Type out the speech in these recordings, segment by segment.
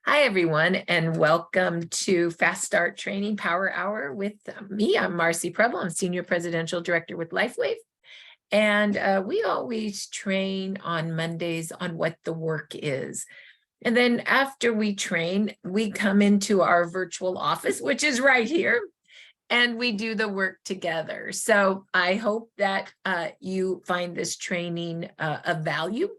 Hi, everyone, and welcome to Fast Start Training Power Hour with me. I'm Marci Preble. I'm Senior Presidential Director with Lifewave. And we always train on Mondays on what the work is. And then after we train, we come into our virtual office, which is right here, and we do the work together. So I hope that you find this training of value.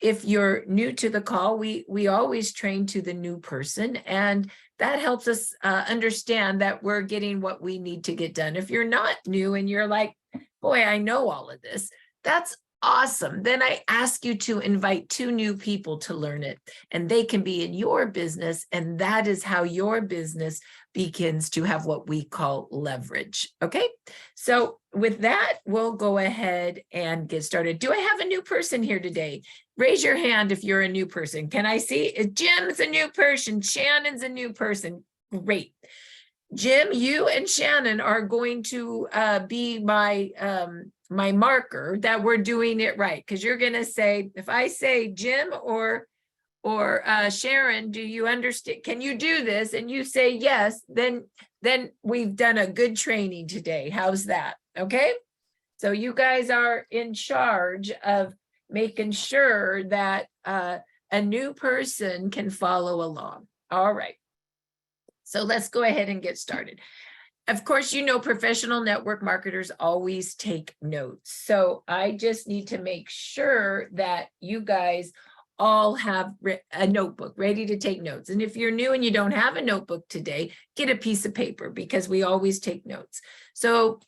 If you're new to the call, we always train to the new person, and that helps us understand that we're getting what we need to get done. If you're not new and you're like, boy, I know all of this, that's awesome. Then I ask you to invite 2 new people to learn it, and they can be in your business, and that is how your business begins to have what we call leverage. Okay, so with that, we'll go ahead and get started. Do I have a new person here today? Raise your hand if you're a new person. Can I see? Jim's a new person. Shannon's a new person. Great. Jim, you and Shannon are going to be my my marker that we're doing it right, because you're going to say, if I say Jim or Sharon, do you understand? Can you do this? And you say yes, then we've done a good training today. How's that? Okay. So you guys are in charge of making sure that a new person can follow along. All right. So let's go ahead and get started. Of course, you know, professional network marketers always take notes. So I just need to make sure that you guys all have a notebook ready to take notes. And if you're new and you don't have a notebook today, get a piece of paper, because we always take notes. So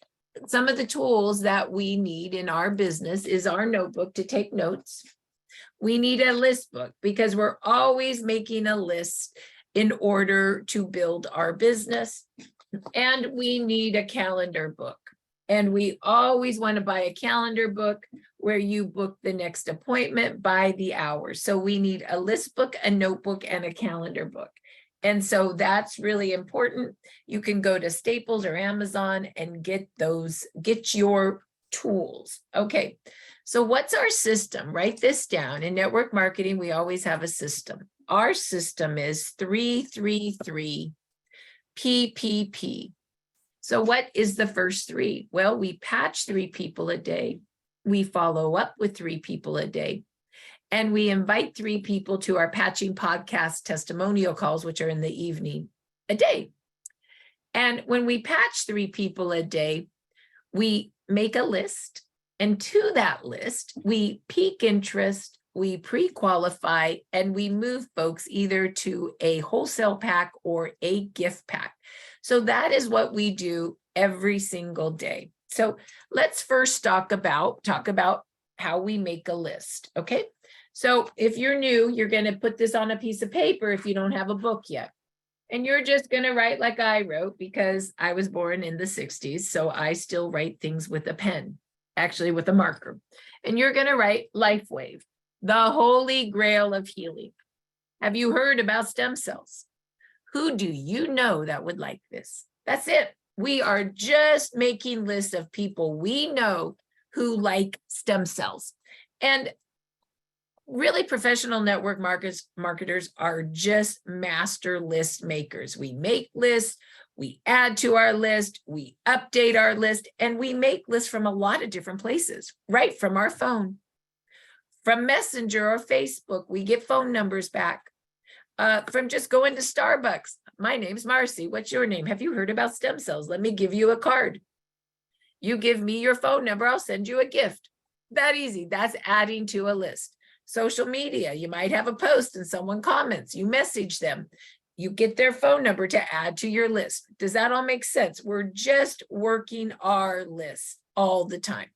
some of the tools that we need in our business is our notebook to take notes. We need a list book, because we're always making a list in order to build our business. And we need a calendar book. And we always want to buy a calendar book where you book the next appointment by the hour. So we need a list book, a notebook, and a calendar book. And so that's really important. You can go to Staples or Amazon and get your tools. Okay, so what's our system? Write this down. In network marketing, we always have a system. Our system is 3-3-3 PPP. So what is the first 3? Well, we patch 3 people a day. We follow up with 3 people a day. And we invite 3 people to our patching podcast testimonial calls, which are in the evening a day. And when we patch 3 people a day, we make a list. And to that list, we peak interest, we pre-qualify, and we move folks either to a wholesale pack or a gift pack. So that is what we do every single day. So let's first talk about how we make a list. Okay. So if you're new, you're going to put this on a piece of paper if you don't have a book yet. And you're just going to write like I wrote, because I was born in the 60s. So I still write things with a pen, actually with a marker. And you're going to write Lifewave, the holy grail of healing. Have you heard about stem cells? Who do you know that would like this? That's it. We are just making lists of people we know who like stem cells. And really, professional network marketers are just master list makers. We make lists, we add to our list, we update our list, and we make lists from a lot of different places, right from our phone. From Messenger or Facebook, we get phone numbers back. From just going to Starbucks. My name's Marci. What's your name? Have you heard about stem cells? Let me give you a card. You give me your phone number, I'll send you a gift. That easy. That's adding to a list. Social media, you might have a post and someone comments, you message them, you get their phone number to add to your list. Does that all make sense? We're just working our list all the time.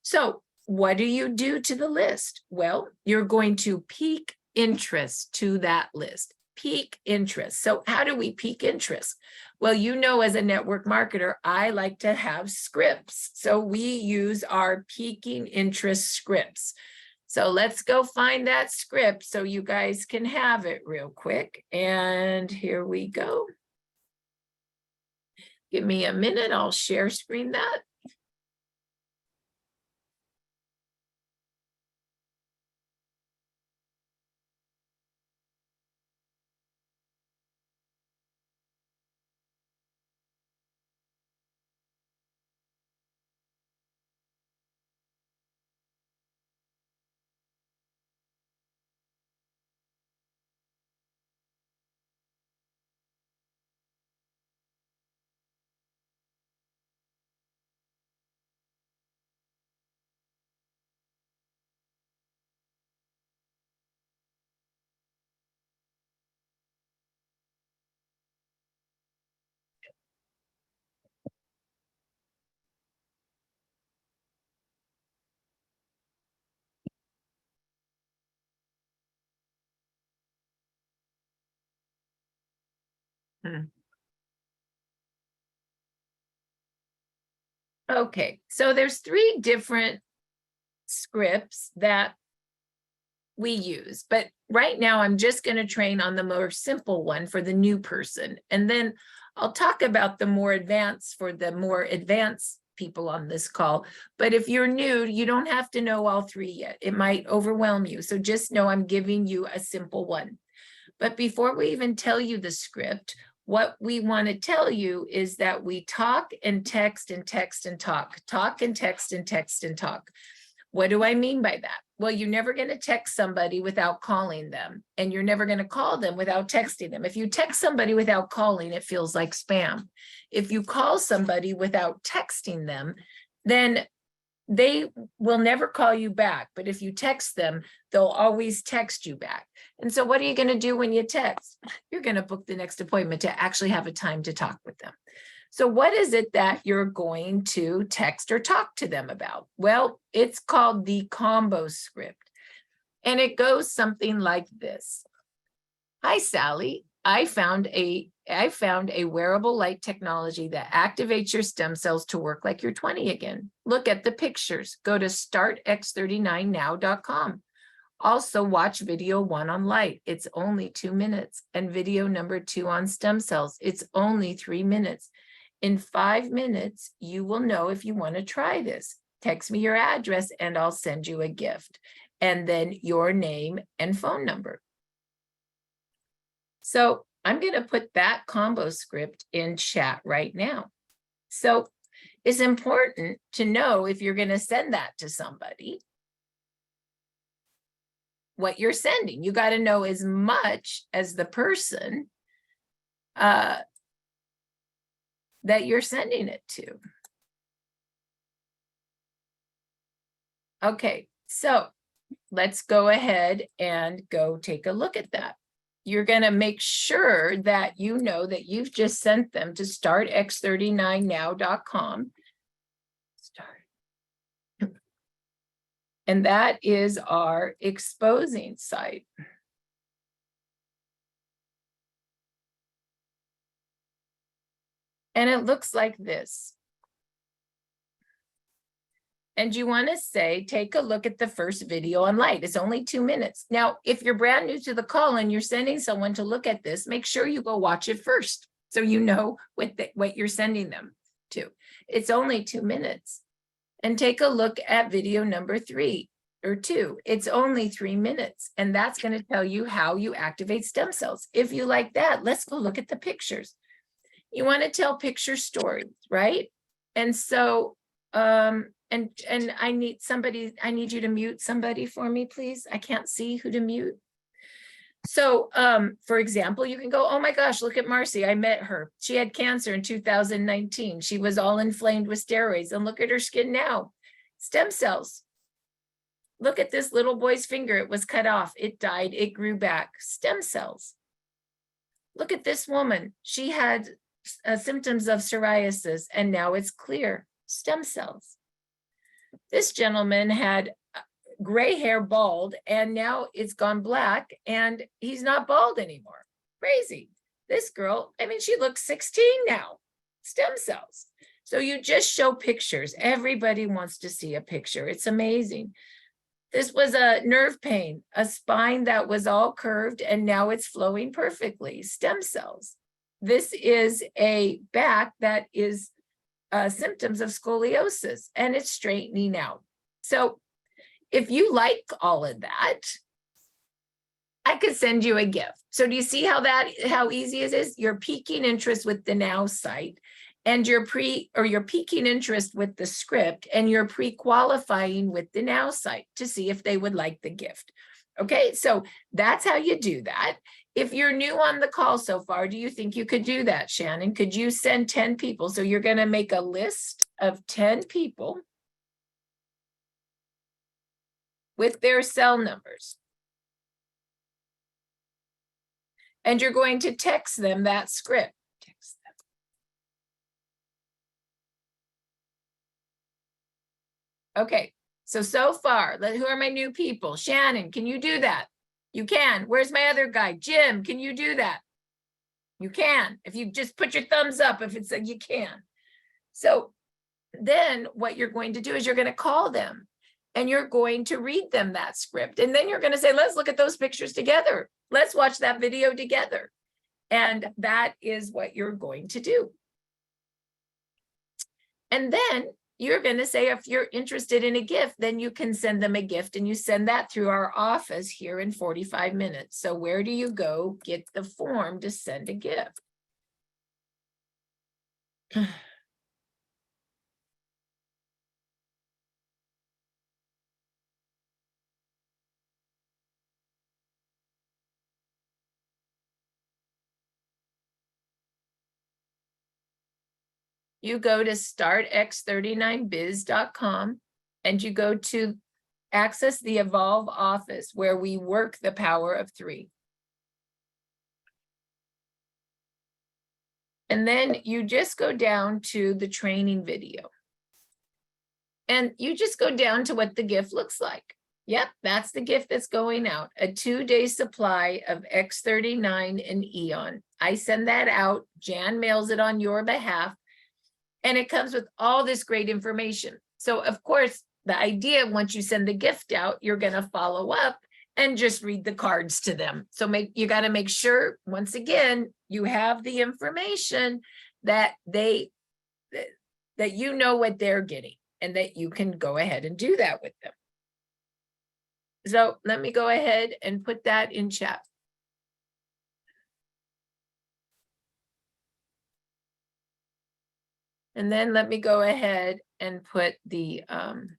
So what do you do to the list? Well, you're going to peak interest to that list. Peak interest. So how do we peak interest? Well, you know, as a network marketer, I like to have scripts. So we use our peaking interest scripts. So let's go find that script so you guys can have it real quick. And here we go. Give me a minute. I'll share screen that. Okay, so there's 3 different scripts that we use, but right now I'm just going to train on the more simple one for the new person. And then I'll talk about the more advanced for the more advanced people on this call. But if you're new, you don't have to know all 3 yet. It might overwhelm you. So just know I'm giving you a simple one. But before we even tell you the script, what we want to tell you is that we talk and text and text and talk and text and text and talk. What do I mean by that? Well, you're never going to text somebody without calling them, and you're never going to call them without texting them. If you text somebody without calling, it feels like spam. If you call somebody without texting them, then they will never call you back. But if you text them, they'll always text you back. And so what are you going to do when you text? You're going to book the next appointment to actually have a time to talk with them. So what is it that you're going to text or talk to them about? Well, it's called the combo script. And it goes something like this. Hi, Sally. I found a wearable light technology that activates your stem cells to work like you're 20 again. Look at the pictures. Go to startx39now.com. Also watch video 1 on light. It's only 2 minutes. And video number 2 on stem cells. It's only 3 minutes. In 5 minutes, you will know if you want to try this. Text me your address and I'll send you a gift. And then your name and phone number. So I'm going to put that combo script in chat right now. So it's important to know if you're going to send that to somebody, what you're sending. You got to know as much as the person that you're sending it to. Okay, so let's go ahead and go take a look at that. You're going to make sure that you know that you've just sent them to startx39now.com. And that is our exposing site. And it looks like this. And you want to say, take a look at the first video on light. It's only 2 minutes. Now, if you're brand new to the call and you're sending someone to look at this, make sure you go watch it first so you know what you're sending them to. It's only 2 minutes. And take a look at video number 3 or 2. It's only 3 minutes. And that's going to tell you how you activate stem cells. If you like that, let's go look at the pictures. You want to tell picture stories, right? And so, and I need you to mute somebody for me, please. I can't see who to mute. So, for example, you can go, oh my gosh, look at Marci. I met her. She had cancer in 2019. She was all inflamed with steroids, and look at her skin now. Stem cells. Look at this little boy's finger. It was cut off. It died. It grew back. Stem cells. Look at this woman. She had symptoms of psoriasis, and now it's clear. Stem cells. This gentleman had gray hair, bald, and now it's gone black, and he's not bald anymore. Crazy. This girl, I mean, she looks 16 now. Stem cells. So you just show pictures. Everybody wants to see a picture. It's amazing. This was a nerve pain, a spine that was all curved, and now it's flowing perfectly. Stem cells. This is a back that is symptoms of scoliosis, and it's straightening out. So if you like all of that, I could send you a gift. So do you see how easy it is? You're piquing interest with the Now site, and you're piquing interest with the script, and you're pre-qualifying with the Now site to see if they would like the gift. Okay, so that's how you do that. If you're new on the call so far, do you think you could do that, Shannon? Could you send 10 people? So you're going to make a list of 10 people with their cell numbers. And you're going to text them that script. Text them. Okay, so far, who are my new people? Shannon, can you do that? You can. Where's my other guy? Jim, can you do that? You can, if you just put your thumbs up, if it's you can. So then what you're going to do is you're going to call them and you're going to read them that script. And then you're going to say, let's look at those pictures together. Let's watch that video together. And that is what you're going to do. And then you're going to say, if you're interested in a gift, then you can send them a gift, and you send that through our office here in 45 minutes. So where do you go get the form to send a gift? You go to startx39biz.com and you go to access the Evolve office where we work the power of 3. And then you just go down to the training video. And you just go down to what the gift looks like. Yep, that's the gift that's going out. A 2-day supply of X39 and Eon. I send that out. Jan mails it on your behalf. And it comes with all this great information. So of course, the idea, once you send the gift out, you're going to follow up and just read the cards to them. So you got to make sure, once again, you have the information that that you know what they're getting and that you can go ahead and do that with them. So let me go ahead and put that in chat. And then let me go ahead and put the and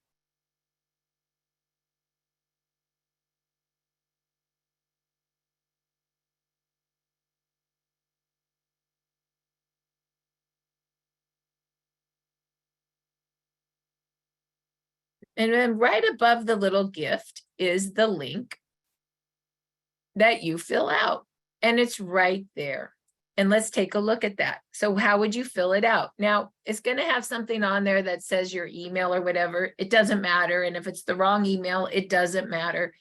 then right above the little gift is the link that you fill out, and it's right there. And let's take a look at that. So how would you fill it out? Now, it's going to have something on there that says your email or whatever. It doesn't matter. And if it's the wrong email, it doesn't matter.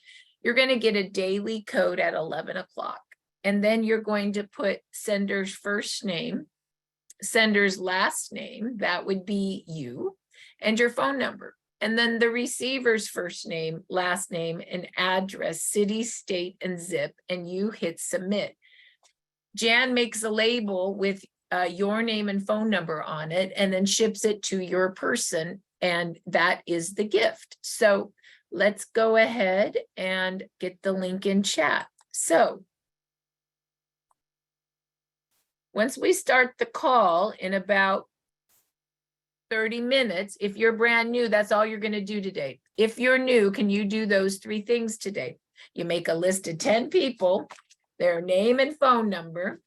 You're going to get a daily code at 11 o'clock. And then you're going to put sender's first name, sender's last name, that would be you, and your phone number. And then the receiver's first name, last name, and address, city, state, and zip, and you hit submit. Jan makes a label with your name and phone number on it and then ships it to your person, and that is the gift. So let's go ahead and get the link in chat. So once we start the call in about 30 minutes, if you're brand new, that's all you're going to do today. If you're new, can you do those 3 things today? You make a list of 10 people, their name and phone number.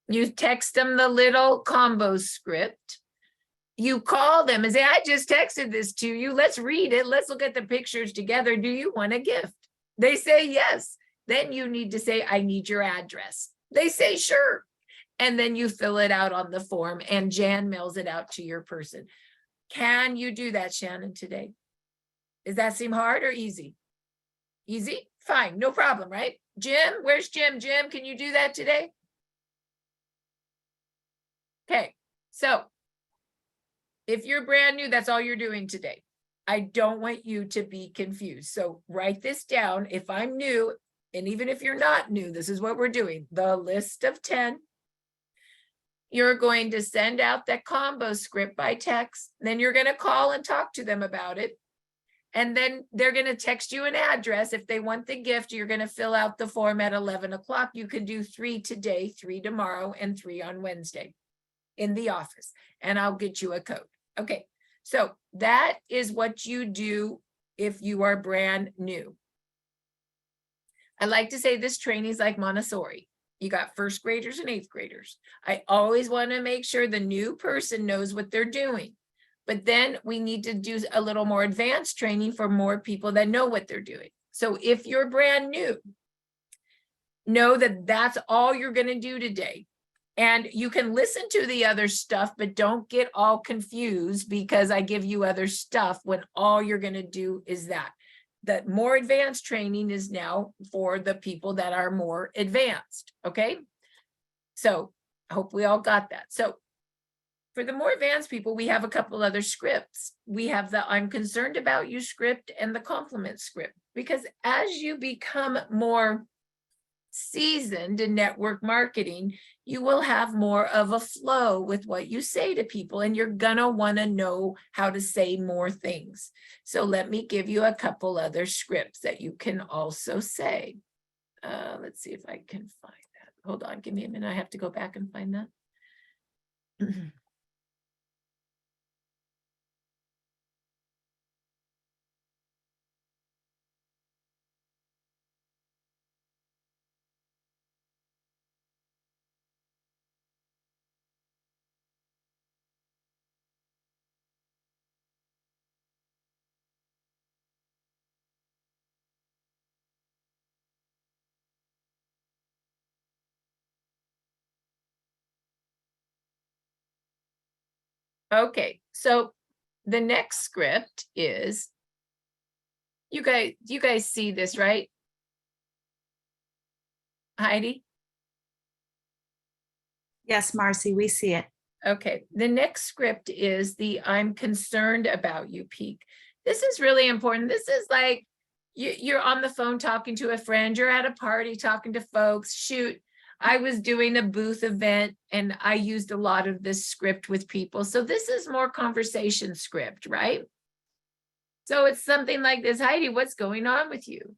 You text them the little combo script. You call them and say, I just texted this to you. Let's read it. Let's look at the pictures together. Do you want a gift? They say yes. Then you need to say, I need your address. They say, sure. And then you fill it out on the form and Jan mails it out to your person. Can you do that, Shannon, today? Does that seem hard or easy? Easy? Fine, no problem, right? Jim, where's Jim? Jim, can you do that today? Okay, so if you're brand new, that's all you're doing today. I don't want you to be confused. So write this down. If I'm new, and even if you're not new, this is what we're doing. The list of 10. You're going to send out that combo script by text. Then you're going to call and talk to them about it. And then they're going to text you an address. If they want the gift, you're going to fill out the form at 11 o'clock. You can do 3 today, 3 tomorrow, and 3 on Wednesday in the office. And I'll get you a code. Okay, so that is what you do if you are brand new. I like to say this training is like Montessori. You got 1st graders and 8th graders. I always want to make sure the new person knows what they're doing. But then we need to do a little more advanced training for more people that know what they're doing. So if you're brand new, know that that's all you're going to do today. And you can listen to the other stuff, but don't get all confused because I give you other stuff when all you're going to do is that. The more advanced training is now for the people that are more advanced, okay? So I hope we all got that. So for the more advanced people, we have a couple other scripts. We have the I'm concerned about you script and the compliment script, because as you become more seasoned in network marketing, you will have more of a flow with what you say to people, and you're gonna want to know how to say more things. So let me give you a couple other scripts that you can also say. Let's see if I can find that. Hold on, give me a minute. I have to go back and find that. Okay, so the next script is, you guys see this, right? Heidi? Yes, Marci, we see it. Okay, the next script is the I'm concerned about you peak. This is really important. This is like you're on the phone talking to a friend, you're at a party talking to folks. Shoot, I was doing a booth event and I used a lot of this script with people. So this is more conversation script, right? So it's something like this: Heidi, what's going on with you?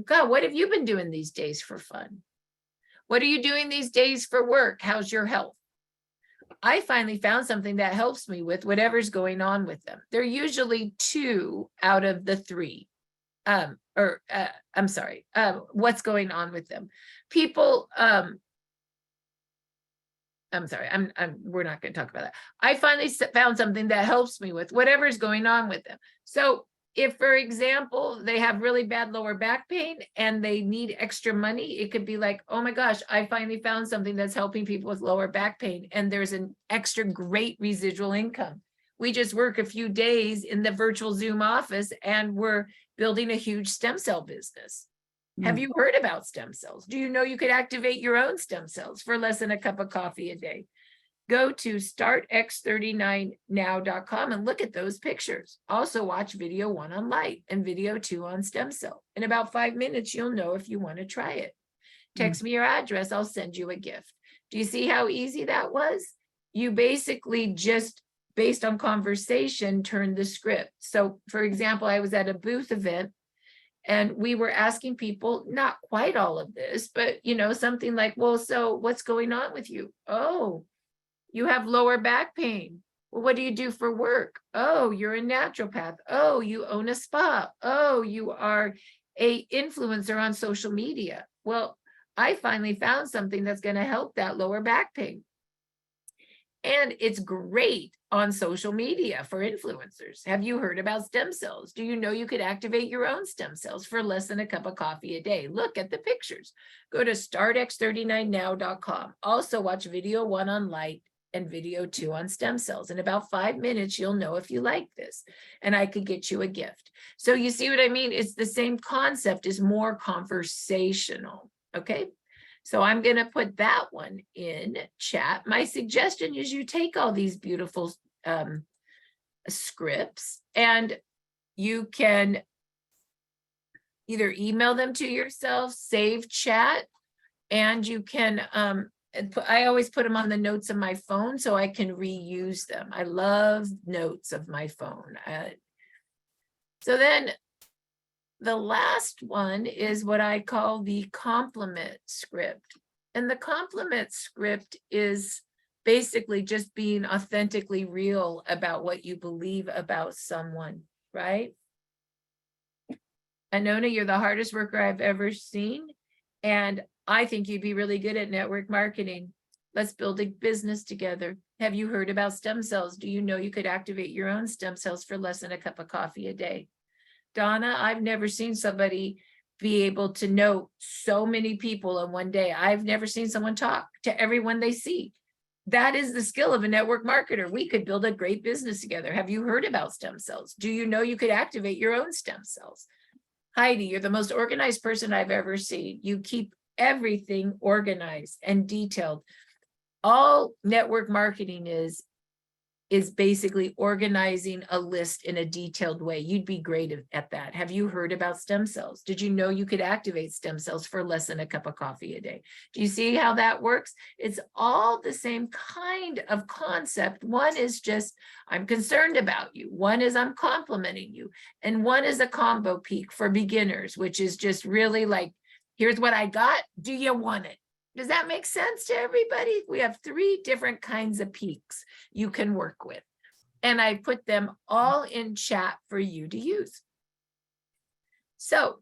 God, what have you been doing these days for fun? What are you doing these days for work? How's your health? I finally found something that helps me with whatever's going on with them. They're usually 2 out of the 3. I'm sorry, what's going on with them. People, I'm sorry, we're not going to talk about that. I finally found something that helps me with whatever's going on with them. So if, for example, they have really bad lower back pain and they need extra money, it could be like, oh my gosh, I finally found something that's helping people with lower back pain, and there's an extra great residual income. We just work a few days in the virtual Zoom office and we're building a huge stem cell business. Have you heard about stem cells? Do you know you could activate your own stem cells for less than a cup of coffee a day? Go to startx39now.com and look at those pictures. Also watch video 1 on light and video 2 on stem cell. In about 5 minutes, you'll know if you want to try it. Text me your address, I'll send you a gift. Do you see how easy that was? You basically just, based on conversation, turned the script. So for example, I was at a booth event and we were asking people, not quite all of this, but something like, well, so what's going on with you? Oh, you have lower back pain. Well, what do you do for work? Oh, you're a naturopath. Oh, you own a spa. Oh, you are a influencer on social media. Well, I finally found something that's going to help that lower back pain. And it's great on social media for influencers. Have you heard about stem cells? Do you know you could activate your own stem cells for less than a cup of coffee a day? Look at the pictures. Go to startx39now.com. Also watch video 1 on light and video 2 on stem cells. In about 5 minutes, you'll know if you like this, and I could get you a gift. So you see what I mean? It's the same concept, is more conversational, okay? So I'm going to put that one in chat. My suggestion is you take all these beautiful scripts and you can either email them to yourself, save chat, and you can, I always put them on the notes of my phone so I can reuse them. I love notes of my phone. So then the last one is what I call the compliment script. And the compliment script is basically just being authentically real about what you believe about someone, right? Anona, you're the hardest worker I've ever seen, and I think you'd be really good at network marketing. Let's build a business together. Have you heard about stem cells? Do you know you could activate your own stem cells for less than a cup of coffee a day? Donna, I've never seen somebody be able to know so many people in one day. I've never seen someone talk to everyone they see. That is the skill of a network marketer. We could build a great business together. Have you heard about stem cells? Do you know you could activate your own stem cells? Heidi, you're the most organized person I've ever seen. You keep everything organized and detailed. all network marketing is basically organizing a list in a detailed way. You'd be great at that. Have you heard about stem cells? Did you know you could activate stem cells for less than a cup of coffee a day? Do you see how that works? It's all the same kind of concept. One is just, I'm concerned about you. One is I'm complimenting you. And one is a combo peak for beginners, which is just really like, here's what I got. Do you want it? Does that make sense to everybody? We have 3 different kinds of peaks you can work with. And I put them all in chat for you to use. So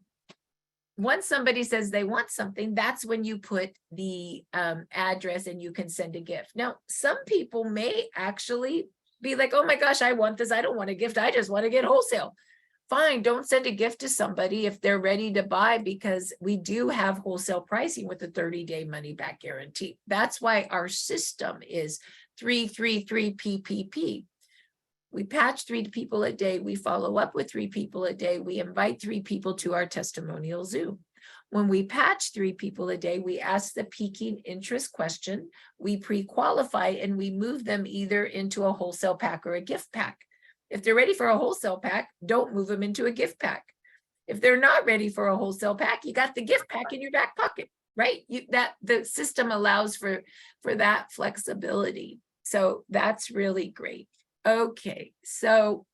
once somebody says they want something, that's when you put the address and you can send a gift. Now, some people may actually be like, oh my gosh, I want this. I don't want a gift. I just want to get wholesale. Fine, don't send a gift to somebody if they're ready to buy, because we do have wholesale pricing with a 30-day money back guarantee. That's why our system is 333 PPP. We patch 3 people a day. We follow up with 3 people a day. We invite 3 people to our testimonial Zoom. When we patch 3 people a day, we ask the piquing interest question. We pre-qualify and we move them either into a wholesale pack or a gift pack. If they're ready for a wholesale pack, don't move them into a gift pack. If they're not ready for a wholesale pack, you got the gift pack in your back pocket, right? The system allows for that flexibility. So that's really great. Okay, so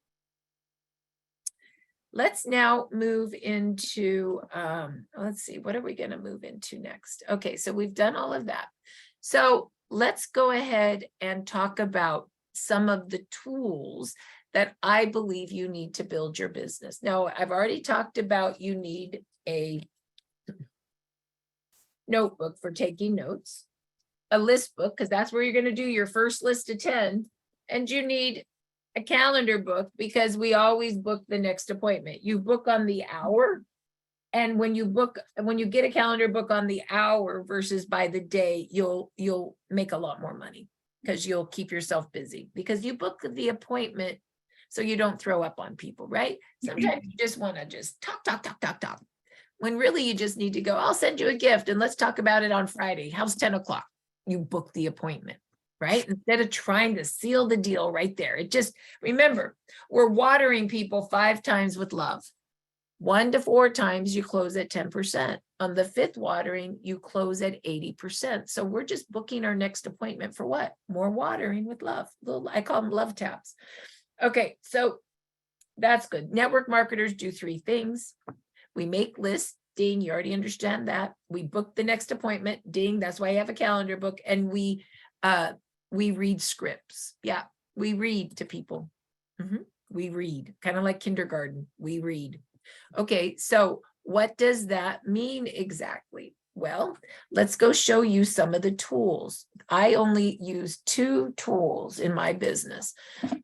let's now move into, let's see, what are we going to move into next? Okay, so we've done all of that. So let's go ahead and talk about some of the tools that I believe you need to build your business. Now, I've already talked about you need a notebook for taking notes, a list book, because that's where you're going to do your first list of 10, and you need a calendar book because we always book the next appointment. You book on the hour, and when you get a calendar book on the hour versus by the day, you'll make a lot more money because you'll keep yourself busy because you book the appointment so you don't throw up on people, right? Sometimes you just want to just talk, when really you just need to go, I'll send you a gift and let's talk about it on Friday. How's 10 o'clock? You book the appointment, right? Instead of trying to seal the deal right there. Remember, we're watering people 5 times with love. 1 to 4 times you close at 10%. On the 5th watering, you close at 80%. So we're just booking our next appointment for what? More watering with love. I call them love taps. Okay, so that's good. Network marketers do 3 things. We make lists, ding, you already understand that. We book the next appointment, ding, that's why I have a calendar book. And we read scripts. Yeah, we read to people. We read, kind of like kindergarten, we read. Okay, so what does that mean exactly? Well, let's go show you some of the tools. I only use 2 tools in my business.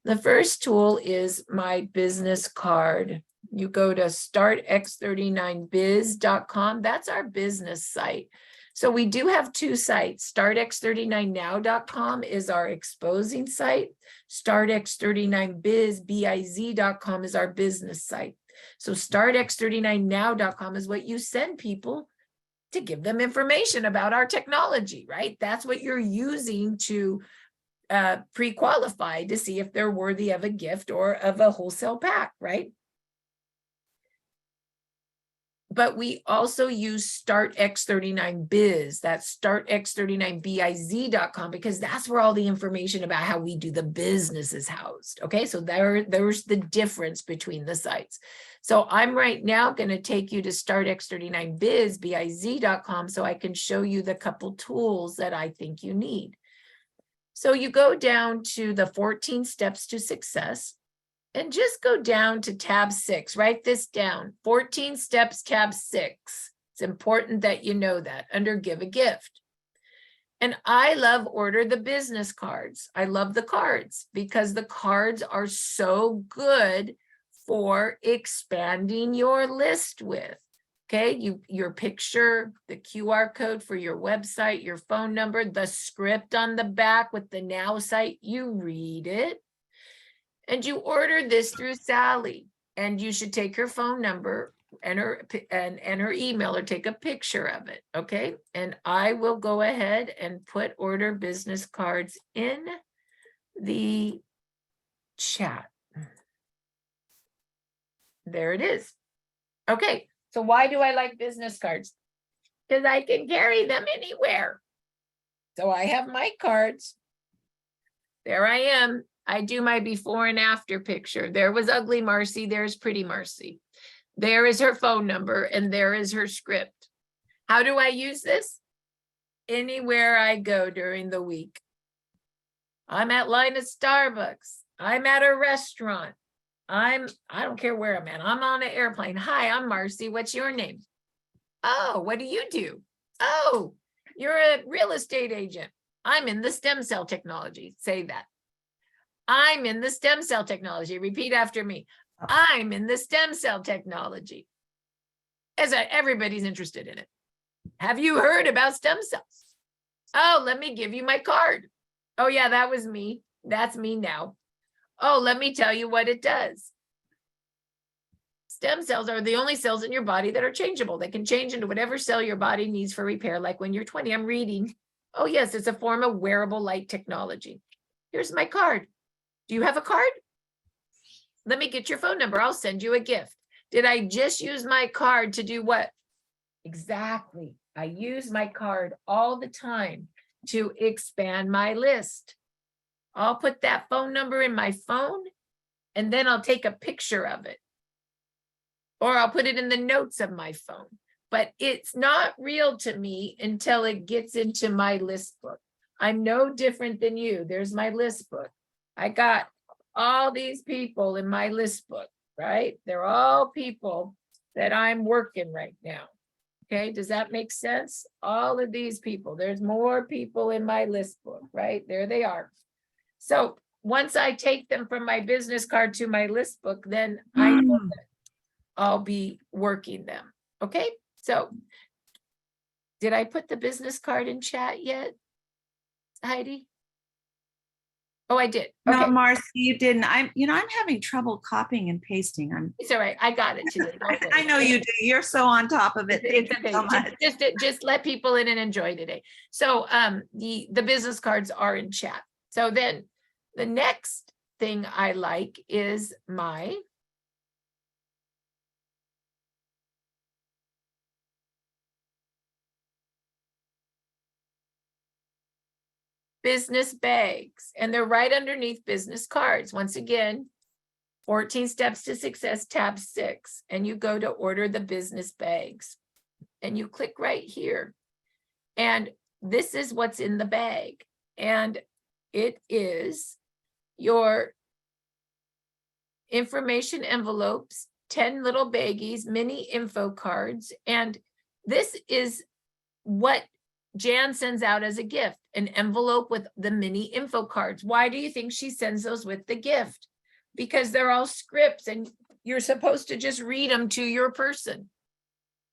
The first tool is my business card. You go to startx39biz.com. That's our business site. So we do have 2 sites. Startx39now.com is our exposing site. Startx39biz.com is our business site. So startx39now.com is what you send people to give them information about our technology, right? That's what you're using to pre-qualify to see if they're worthy of a gift or of a wholesale pack, right? But we also use StartX39Biz, that's StartX39Biz.com, because that's where all the information about how we do the business is housed. Okay, so there's the difference between the sites. So I'm right now going to take you to StartX39Biz.com so I can show you the couple tools that I think you need. So you go down to the 14 steps to success. And just go down to tab 6, write this down, 14 steps, tab 6. It's important that you know that under give a gift. And I love order the business cards. I love the cards because the cards are so good for expanding your list with. Okay, your picture, the QR code for your website, your phone number, the script on the back with the now site, you read it. And you order this through Sally, and you should take her phone number, enter and her email or take a picture of it, okay? And I will go ahead and put order business cards in the chat. There it is. Okay, so why do I like business cards? Because I can carry them anywhere. So I have my cards. There I am. I do my before and after picture. There was ugly Marci. There's pretty Marci. There is her phone number and there is her script. How do I use this? Anywhere I go during the week. I'm at line at Starbucks. I'm at a restaurant. I don't care where I'm at. I'm on an airplane. Hi, I'm Marci. What's your name? Oh, what do you do? Oh, you're a real estate agent. I'm in the stem cell technology. Say that. I'm in the stem cell technology. Repeat after me. I'm in the stem cell technology. Everybody's interested in it. Have you heard about stem cells? Oh, let me give you my card. Oh yeah, that was me. That's me now. Oh, let me tell you what it does. Stem cells are the only cells in your body that are changeable. They can change into whatever cell your body needs for repair. Like when you're 20, I'm reading. Oh yes, it's a form of wearable light technology. Here's my card. Do you have a card? Let me get your phone number. I'll send you a gift. Did I just use my card to do what? Exactly. I use my card all the time to expand my list. I'll put that phone number in my phone and then I'll take a picture of it. Or I'll put it in the notes of my phone. But it's not real to me until it gets into my list book. I'm no different than you. There's my list book. I got all these people in my list book, right? They're all people that I'm working right now. Okay, does that make sense? All of these people, there's more people in my list book, right? There they are. So once I take them from my business card to my list book, then I know that I'll be working them. Okay, so did I put the business card in chat yet, Heidi? Oh, I did. Okay. No, Marci, you didn't. I'm having trouble copying and pasting. It's all right. I got it today. I know you do. You're so on top of it. Thank It's you so much. just let people in and enjoy today. So the business cards are in chat. So then the next thing I like is my business bags, and they're right underneath business cards. Once again, 14 steps to success, tab 6, and you go to order the business bags and you click right here. And this is what's in the bag. And it is your information envelopes, 10 little baggies, mini info cards. And this is what Jan sends out as a gift, an envelope with the mini info cards. Why do you think she sends those with the gift? Because they're all scripts and you're supposed to just read them to your person.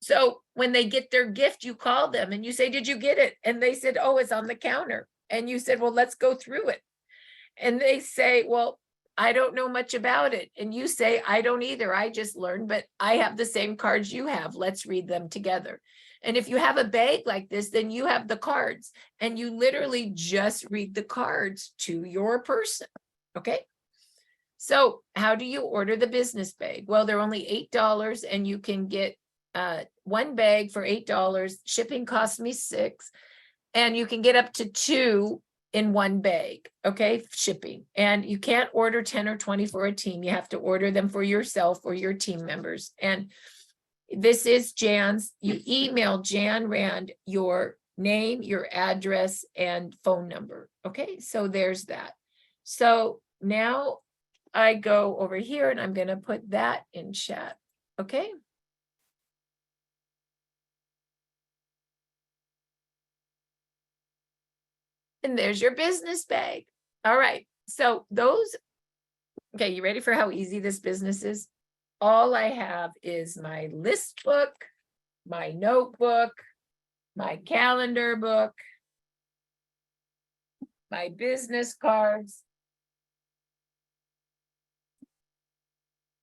So when they get their gift, you call them and you say, did you get it? And they said, oh, it's on the counter. And you said, well, let's go through it. And they say, well, I don't know much about it. And you say, I don't either. I just learned, but I have the same cards you have. Let's read them together. And if you have a bag like this, then you have the cards and you literally just read the cards to your person. Okay. So how do you order the business bag? Well, they're only $8 and you can get one bag for $8. Shipping costs me $6 and you can get up to 2 in one bag. Okay. Shipping. And you can't order 10 or 20 for a team. You have to order them for yourself or your team members. And this is Jan's. You email Jan Rand your name, your address, and phone number. Okay, so there's that. So now I go over here and I'm going to put that in chat. Okay. And there's your business bag. All right. So those, okay, you ready for how easy this business is? All I have is my list book, my notebook, my calendar book, my business cards,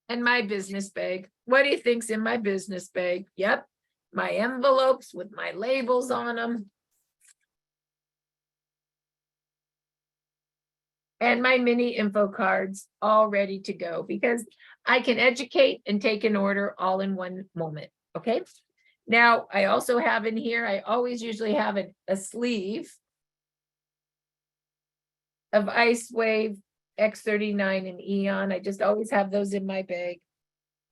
and my business bag. What do you think's in my business bag? Yep, my envelopes with my labels on them. And my mini info cards all ready to go because I can educate and take an order all in one moment. Okay. Now I also have in here, I always usually have a sleeve of Lifewave X39 and Eon. I just always have those in my bag.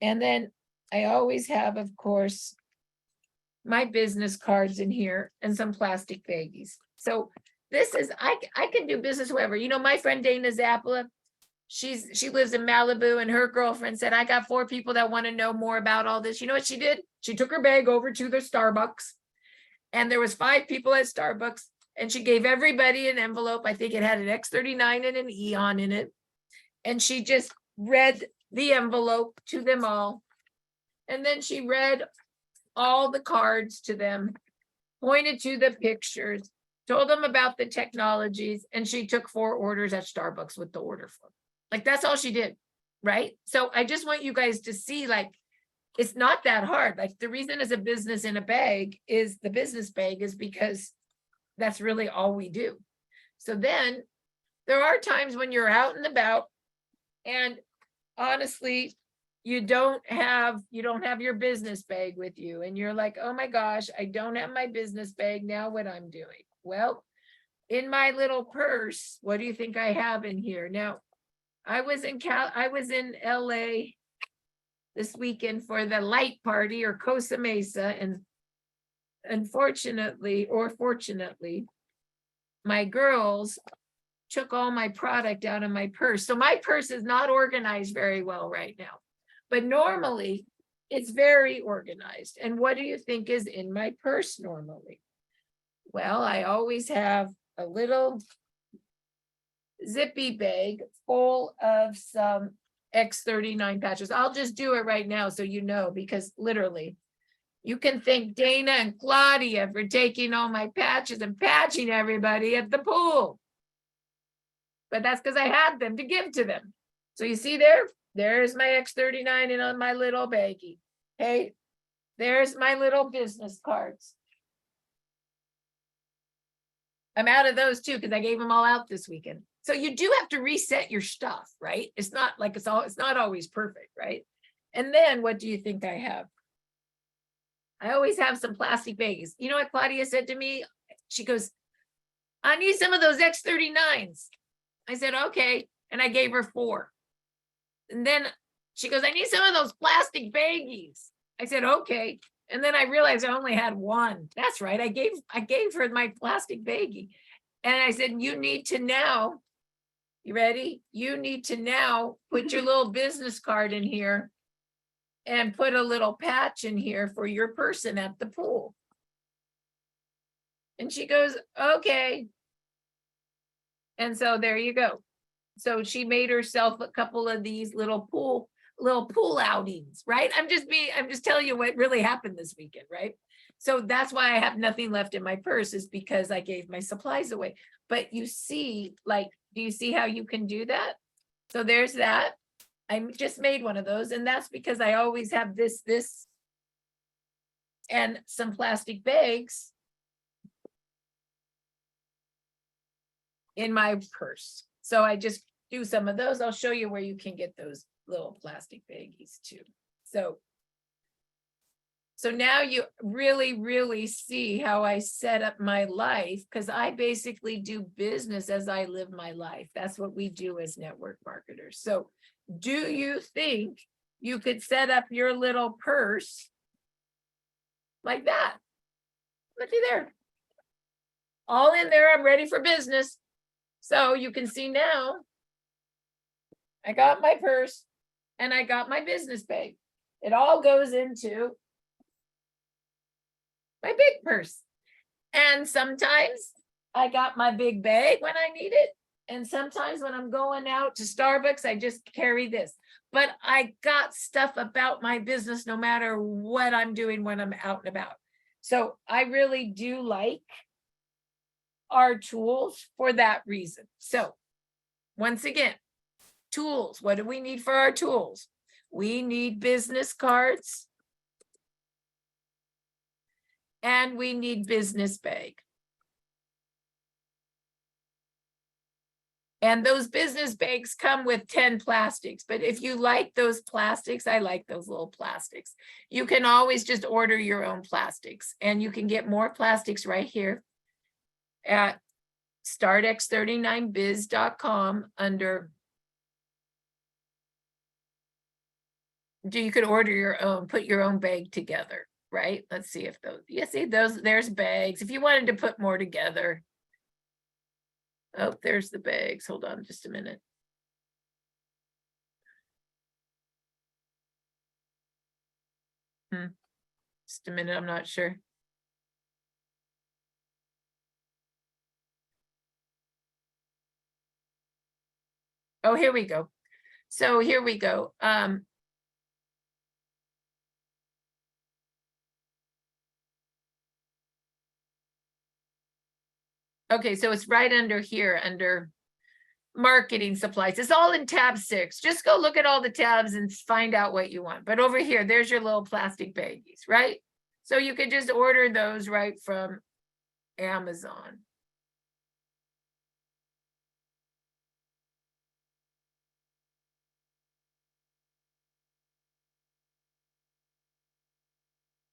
And then I always have, of course, my business cards in here and some plastic baggies. So this is, I can do business wherever. You know, my friend Dana Zappala, she lives in Malibu, and her girlfriend said, I got 4 people that want to know more about all this. You know what she did? She took her bag over to the Starbucks, and there was 5 people at Starbucks, and she gave everybody an envelope. I think it had an X39 and an Eon in it. And she just read the envelope to them all. And then she read all the cards to them, pointed to the pictures, told them about the technologies, and she took 4 orders at Starbucks with the order form. Like, that's all she did, right? So I just want you guys to see, like, it's not that hard. Like, the reason is a business in a bag is the business bag is because that's really all we do. So then there are times when you're out and about, and honestly, you don't have your business bag with you, and you're like, oh my gosh, I don't have my business bag. Now what I'm doing? Well, in my little purse, what do you think I have in here? Now, I was in LA this weekend for the light party, or Costa Mesa, and unfortunately or fortunately, my girls took all my product out of my purse. So my purse is not organized very well right now, but normally it's very organized. And what do you think is in my purse normally? Well, I always have a little zippy bag full of some X39 patches. I'll just do it right now so you know, because literally you can thank Dana and Claudia for taking all my patches and patching everybody at the pool. But that's because I had them to give to them. So you see there's my X39 and on my little baggie. Hey, there's my little business cards. I'm out of those too because I gave them all out this weekend. So you do have to reset your stuff, right? It's not like it's not always perfect, right? And then what do you think I have? I always have some plastic baggies. You know what Claudia said to me? She goes, I need some of those X39s. I said, okay. And I gave her 4. And then she goes, I need some of those plastic baggies. I said, okay. And then I realized I only had 1. That's right. I gave her my plastic baggie. And I said, you need to now, you ready? You need to now put your little business card in here and put a little patch in here for your person at the pool. And she goes, okay. And so there you go. So she made herself a couple of these little pool outings, right? I'm just telling you what really happened this weekend, right? So that's why I have nothing left in my purse, is because I gave my supplies away. But you see, like, do you see how you can do that? So there's that. I just made one of those, and that's because I always have this, and some plastic bags in my purse. So I just do some of those. I'll show you where you can get those little plastic baggies too. So now you really, really see how I set up my life, because I basically do business as I live my life. That's what we do as network marketers. So do you think you could set up your little purse like that? Looky there. All in there, I'm ready for business. So you can see now, I got my purse and I got my business bag. It all goes into my big purse. And sometimes I got my big bag when I need it. And sometimes when I'm going out to Starbucks, I just carry this. But I got stuff about my business no matter what I'm doing when I'm out and about. So I really do like our tools for that reason. So once again, tools. What do we need for our tools? We need business cards. And we need business bag. And those business bags come with 10 plastics. But if you like those plastics, I like those little plastics. You can always just order your own plastics. And you can get more plastics right here at startx39biz.com under. You could order your own, put your own bag together, right? Let's see if those, you see those, there's bags. If you wanted to put more together. Oh, there's the bags. Hold on just a minute. Just a minute, I'm not sure. Oh, here we go. So here we go. Okay, so it's right under here, under marketing supplies. It's all in tab 6. Just go look at all the tabs and find out what you want. But over here, there's your little plastic baggies, right? So you could just order those right from Amazon.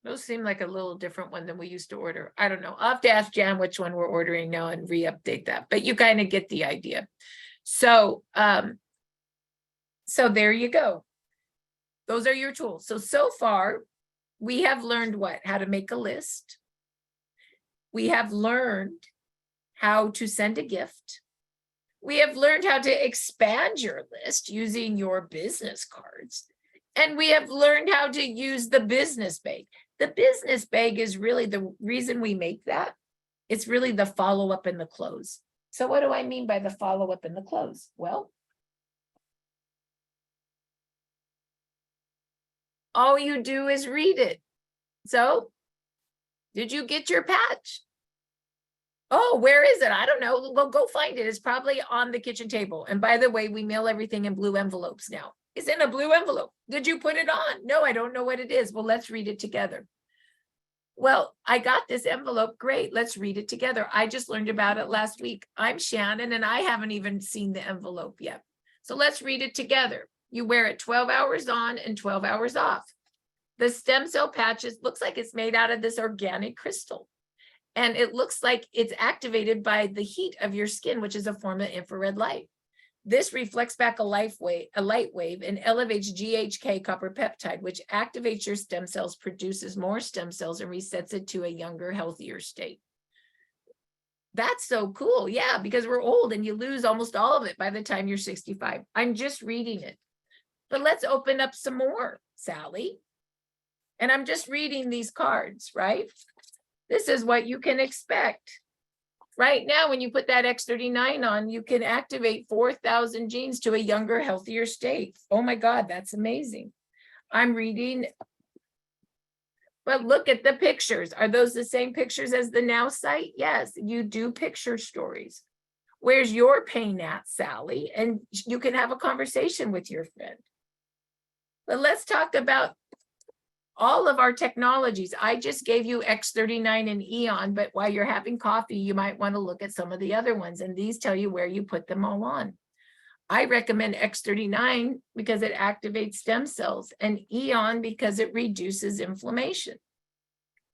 Those seem like a little different one than we used to order. I don't know. I'll have to ask Jan which one we're ordering now and re-update that, but you kind of get the idea. So, so there you go. Those are your tools. So far, we have learned what? How to make a list. We have learned how to send a gift. We have learned how to expand your list using your business cards. And we have learned how to use the business bag. The business bag is really the reason we make that. It's really the follow-up and the close. So what do I mean by the follow-up and the close? Well, all you do is read it. So, did you get your patch? Oh, where is it? I don't know. Well, go find it. It's probably on the kitchen table. And by the way, we mail everything in blue envelopes now. It's in a blue envelope. Did you put it on? No, I don't know what it is. Well, let's read it together. Well, I got this envelope. Great. Let's read it together. I just learned about it last week. I'm Shannon and I haven't even seen the envelope yet. So let's read it together. You wear it 12 hours on and 12 hours off. The stem cell patches looks like it's made out of this organic crystal. And it looks like it's activated by the heat of your skin, which is a form of infrared light. This reflects back a light wave and elevates GHK copper peptide, which activates your stem cells, produces more stem cells, and resets it to a younger, healthier state. That's so cool. Yeah, because we're old and you lose almost all of it by the time you're 65. I'm just reading it. But let's open up some more, Sally. And I'm just reading these cards, right? This is what you can expect. Right now, when you put that X39 on, you can activate 4,000 genes to a younger, healthier state. Oh my God, that's amazing. I'm reading, but look at the pictures. Are those the same pictures as the Now site? Yes, you do picture stories. Where's your pain at, Sally? And you can have a conversation with your friend. But let's talk about all of our technologies. I just gave you X39 and Eon, but while you're having coffee, you might want to look at some of the other ones, and these tell you where you put them all on. I recommend X39 because it activates stem cells, and Eon because it reduces inflammation.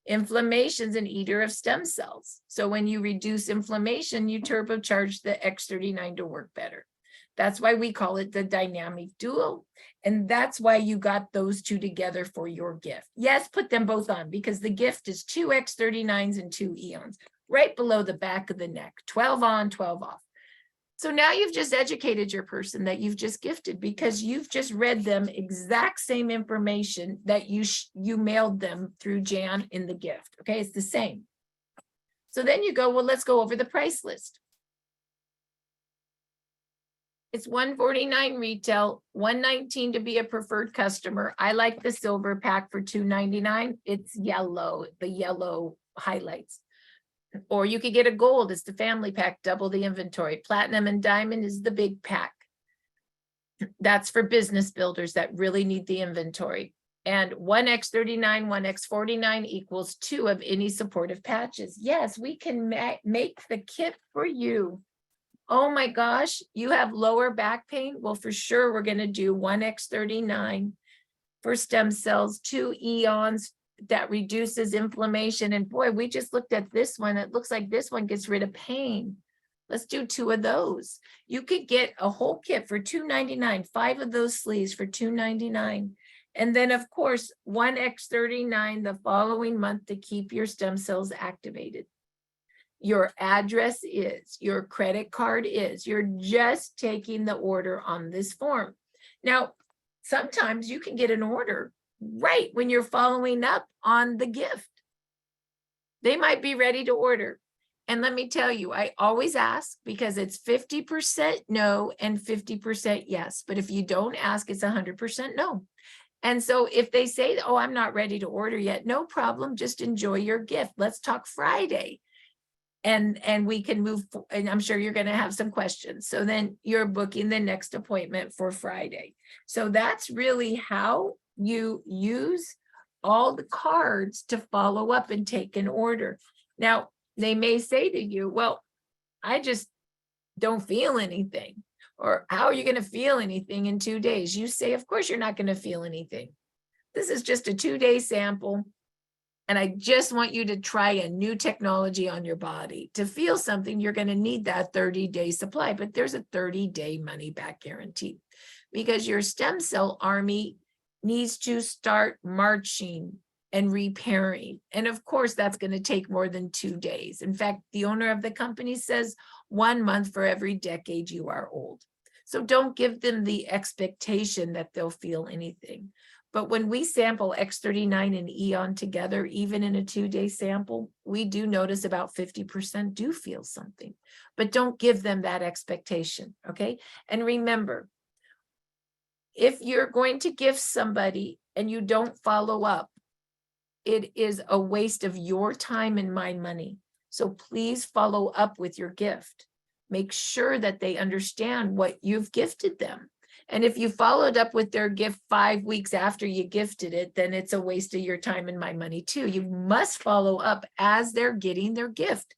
Inflammation's an eater of stem cells. So when you reduce inflammation, you turbocharge the X39 to work better. That's why we call it the dynamic duo. And that's why you got those two together for your gift. Yes, put them both on because the gift is 2 X39s and 2 Eons right below the back of the neck, 12 on, 12 off. So now you've just educated your person that you've just gifted because you've just read them exact same information that you mailed them through Jan in the gift. Okay, it's the same. So then you go, well, let's go over the price list. It's $149 retail, $119 to be a preferred customer. I like the silver pack for $299. It's yellow, the yellow highlights. Or you could get a gold, it's the family pack, double the inventory. Platinum and diamond is the big pack. That's for business builders that really need the inventory. And 1x39, 1x49 equals 2 of any supportive patches. Yes, we can make the kit for you. Oh my gosh, you have lower back pain? Well, for sure, we're going to do 1x39 for stem cells, 2 eons that reduces inflammation. And boy, we just looked at this one. It looks like this one gets rid of pain. Let's do 2 of those. You could get a whole kit for $2.99, 5 of those sleeves for $2.99. And then, of course, 1x39 the following month to keep your stem cells activated. Your address is, your credit card is, you're just taking the order on this form. Now, sometimes you can get an order right when you're following up on the gift. They might be ready to order. And let me tell you, I always ask because it's 50% no and 50% yes. But if you don't ask, it's 100% no. And so if they say, oh, I'm not ready to order yet, no problem. Just enjoy your gift. Let's talk Friday. And we can move, and I'm sure you're going to have some questions. So then you're booking the next appointment for Friday. So that's really how you use all the cards to follow up and take an order. Now, they may say to you, well, I just don't feel anything. Or how are you going to feel anything in 2 days? You say, of course, you're not going to feel anything. This is just a 2-day sample. And I just want you to try a new technology on your body. To feel something, you're going to need that 30-day supply. But there's a 30-day money back guarantee because your stem cell army needs to start marching and repairing. And of course, that's going to take more than 2 days. In fact, the owner of the company says 1 month for every decade you are old. So don't give them the expectation that they'll feel anything. But when we sample X39 and Eon together, even in a 2-day sample, we do notice about 50% do feel something. But don't give them that expectation, okay? And remember, if you're going to gift somebody and you don't follow up, it is a waste of your time and my money. So please follow up with your gift. Make sure that they understand what you've gifted them. And if you followed up with their gift 5 weeks after you gifted it, then it's a waste of your time and my money too. You must follow up as they're getting their gift,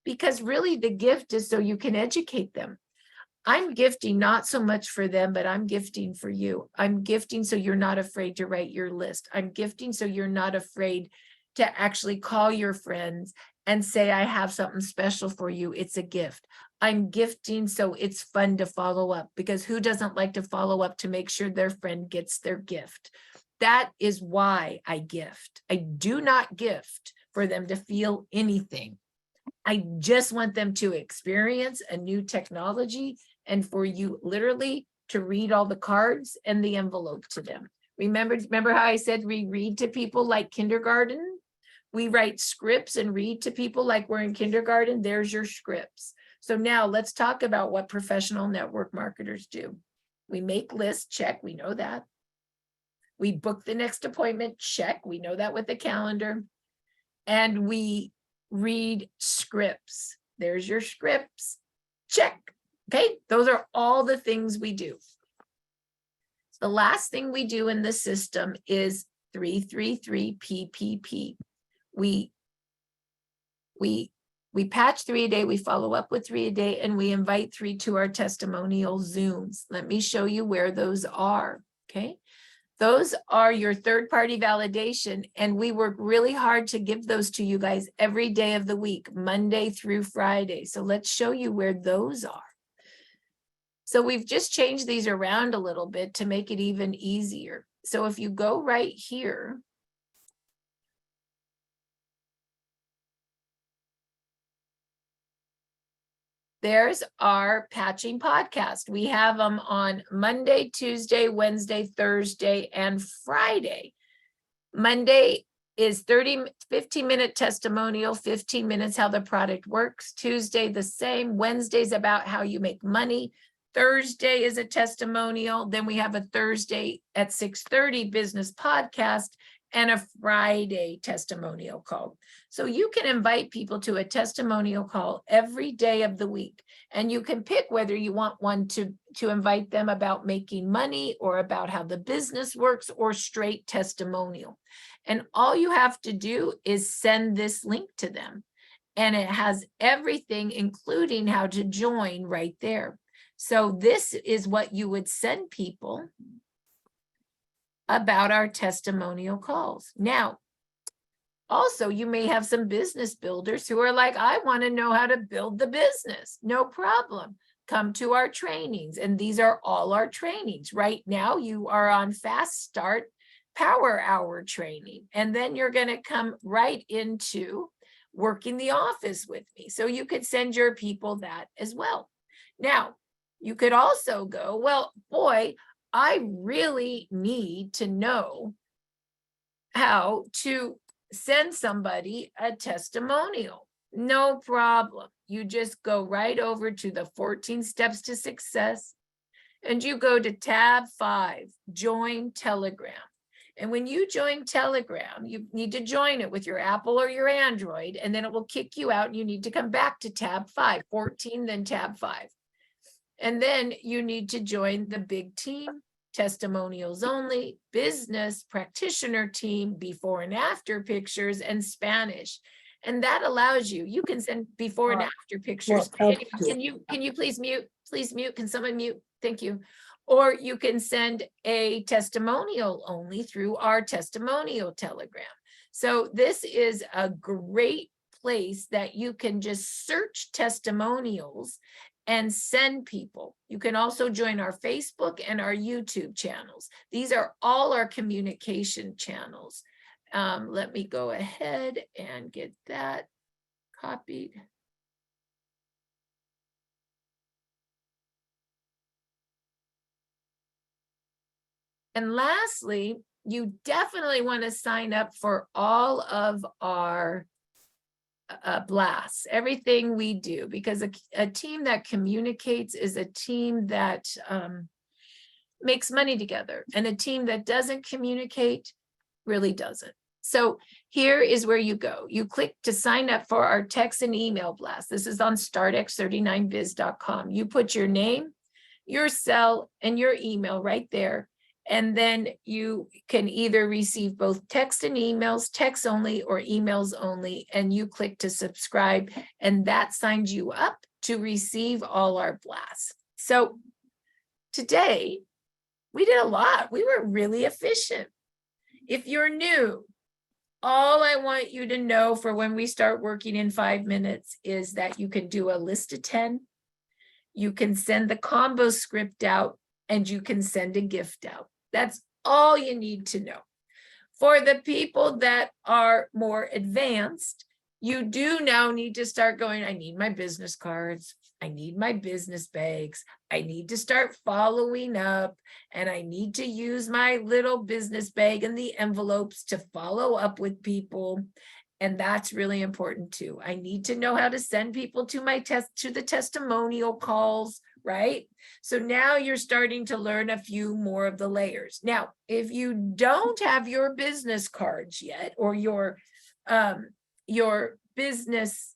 because really the gift is so you can educate them. I'm gifting not so much for them, but I'm gifting for you. I'm gifting so you're not afraid to write your list. I'm gifting so you're not afraid to actually call your friends and say, I have something special for you. It's a gift. I'm gifting so it's fun to follow up, because who doesn't like to follow up to make sure their friend gets their gift? That is why I gift. I do not gift for them to feel anything. I just want them to experience a new technology and for you literally to read all the cards and the envelope to them. Remember how I said we read to people like kindergarten? We write scripts and read to people like we're in kindergarten. There's your scripts. So now let's talk about what professional network marketers do. We make lists, check, we know that. We book the next appointment, check, we know that with the calendar. And we read scripts. There's your scripts, check. Okay, those are all the things we do. The last thing we do in the system is 333 PPP. We patch 3 a day, we follow up with 3 a day, and we invite 3 to our testimonial Zooms. Let me show you where those are, okay? Those are your third-party validation, and we work really hard to give those to you guys every day of the week, Monday through Friday. So let's show you where those are. So we've just changed these around a little bit to make it even easier. So if you go right here, there's our patching podcast. We have them on Monday, Tuesday, Wednesday, Thursday, and Friday. Monday is 15-minute testimonial, 15 minutes how the product works. Tuesday, the same. Wednesday's about how you make money. Thursday is a testimonial. Then we have a Thursday at 6:30 business podcast. and a Friday testimonial call. So you can invite people to a testimonial call every day of the week. And you can pick whether you want one to invite them about making money or about how the business works or straight testimonial. And all you have to do is send this link to them. And it has everything, including how to join right there. So this is what you would send people about our testimonial calls. Now, also, you may have some business builders who are like, I want to know how to build the business. No problem. Come to our trainings. And these are all our trainings. Right now, you are on Fast Start Power Hour training. And then you're going to come right into working the office with me. So you could send your people that as well. Now, you could also go, well, boy, I really need to know how to send somebody a testimonial. No problem. You just go right over to the 14 Steps to Success and you go to tab 5, Join Telegram. And when you join Telegram, you need to join it with your Apple or your Android, and then it will kick you out and you need to come back to tab 5, 14, then tab 5. And then you need to join the big team, testimonials only, business, practitioner team, before and after pictures, and Spanish. And that allows you, you can send before and after pictures. Can you please mute? Please mute. Can someone mute? Thank you. Or you can send a testimonial only through our testimonial Telegram. So this is a great place that you can just search testimonials and send people. You can also join our Facebook and our YouTube channels. These are all our communication channels. Let me go ahead and get that copied. And lastly, you definitely want to sign up for all of our blasts, everything we do, because a team that communicates is a team that makes money together, and a team that doesn't communicate really doesn't. So here is where you go. You click to sign up for our text and email blast. This is on startx39biz.com. You put your name, your cell, and your email right there. And then you can either receive both text and emails, text only or emails only, and you click to subscribe, and that signs you up to receive all our blasts. So today we did a lot. We were really efficient. If you're new, all I want you to know for when we start working in 5 minutes is that you can do a list of 10. You can send the combo script out, and you can send a gift out. That's all you need to know. For the people that are more advanced, you do now need to start going, I need my business cards. I need my business bags. I need to start following up, and I need to use my little business bag and the envelopes to follow up with people. And that's really important too. I need to know how to send people to the testimonial calls, right? So now you're starting to learn a few more of the layers. Now, if you don't have your business cards yet, or your business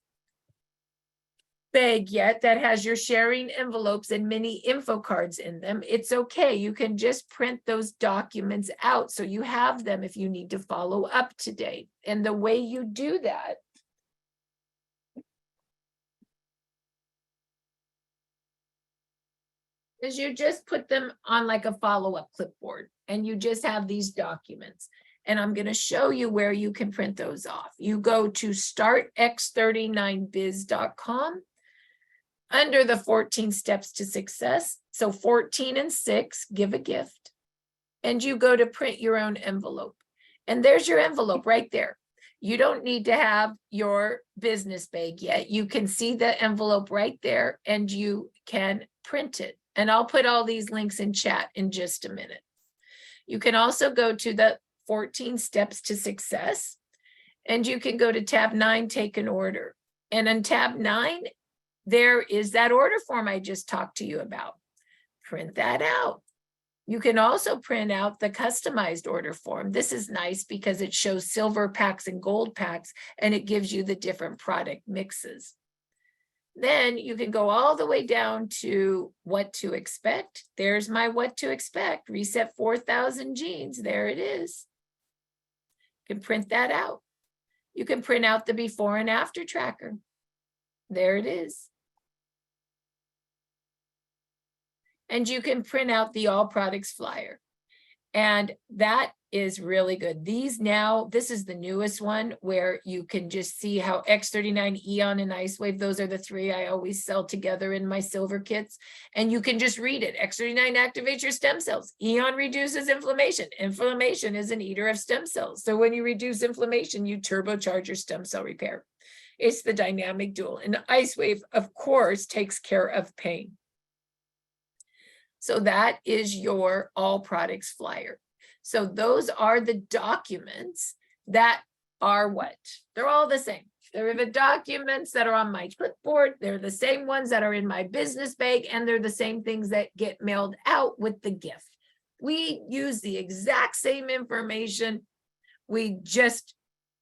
bag yet that has your sharing envelopes and mini info cards in them, it's okay. You can just print those documents out so you have them if you need to follow up today. And the way you do that is you just put them on like a follow-up clipboard, and you just have these documents. And I'm going to show you where you can print those off. You go to startx39biz.com under the 14 Steps to Success. So 14 and 6, give a gift. And you go to print your own envelope. And there's your envelope right there. You don't need to have your business bag yet. You can see the envelope right there, and you can print it. And I'll put all these links in chat in just a minute. You can also go to the 14 Steps to Success, and you can go to tab 9, Take an Order. And on tab 9, there is that order form I just talked to you about. Print that out. You can also print out the customized order form. This is nice because it shows silver packs and gold packs, and it gives you the different product mixes. Then you can go all the way down to what to expect. There's my what to expect. Reset 4,000 jeans. There it is. You can print that out. You can print out the before and after tracker. There it is. And you can print out the all products flyer. And that is really good. These now, this is the newest one where you can just see how X39, Eon, and Icewave, those are the three I always sell together in my silver kits. And you can just read it. X39 activates your stem cells. Eon reduces inflammation. Inflammation is an eater of stem cells. So when you reduce inflammation, you turbocharge your stem cell repair. It's the dynamic dual. And Icewave, of course, takes care of pain. So that is your all products flyer. So those are the documents that are what? They're all the same. They're the documents that are on my clipboard. They're the same ones that are in my business bag, and they're the same things that get mailed out with the gift. We use the exact same information. We just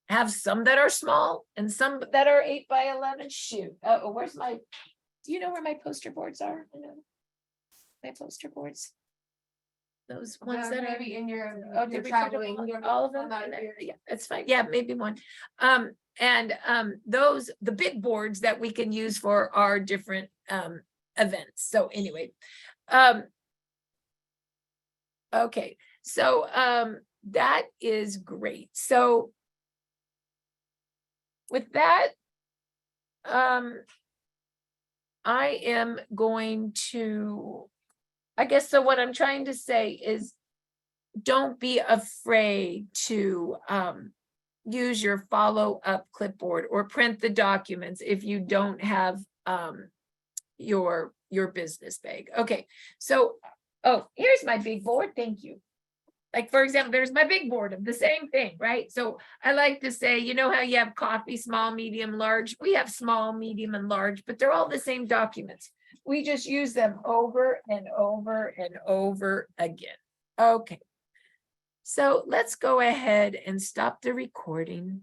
have some that are small and some that are 8 by 11. Shoot. Where's my, do you know where my poster boards are? My poster boards. Those ones that are maybe in your, did we traveling. print them all of them? Yeah, that's fine. Yeah, maybe one. Those, the big boards that we can use for our different events. So anyway, okay. So that is great. So with that, I am going to, I guess, so what I'm trying to say is don't be afraid to use your follow-up clipboard or print the documents if you don't have your business bag. Okay, so, oh, here's my big board. Thank you. Like, for example, there's my big board of the same thing, right? So I like to say, you know how you have coffee, small, medium, large? We have small, medium, and large, but they're all the same documents. We just use them over and over and over again. Okay. So let's go ahead and stop the recording.